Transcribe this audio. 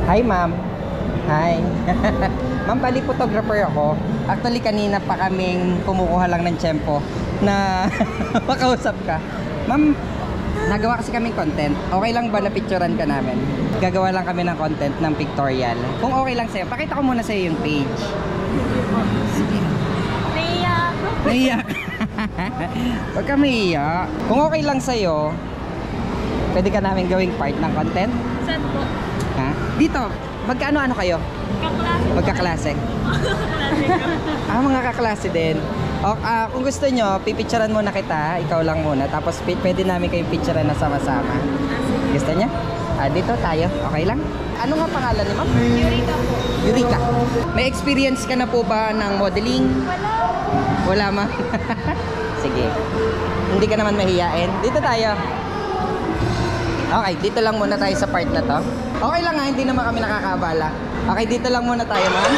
Hi, ma'am. Hi. Ma'am, bali photographer ako. Actually, kanina pa kaming kumukuha lang ng tiyempo na makausap ka. Ma'am, nagawa kasi kaming content. Okay lang ba na picturean ka namin? Gagawa lang kami ng content ng pictorial. Kung okay lang sa'yo, pakita ko muna sa'yo yung page. Sige. Naiyak. Naiyak. Huwag ka maiyak. Kung okay lang sa'yo, pwede ka namin gawing part ng content? Saan po? Ha? Dito, magkaano-ano kayo? Kaklase. Magkaklase? Kaklase ka. Mga kaklase din. O, kung gusto nyo, pipicturean muna kita, ikaw lang muna. Tapos pwede namin kayong picturean na sama-sama. Gusto nyo? Dito tayo, okay lang? Ano nga pangalan ni ma'am? Eureka po. Eureka. May experience ka na po ba ng modeling? Wala. Wala ma'am? Sige. Hindi ka naman mahiyain. Dito tayo. Okay, dito lang muna tayo sa part na to. Okay lang ha, hindi naman kami nakakabala. Okay, dito lang muna tayo ma'am.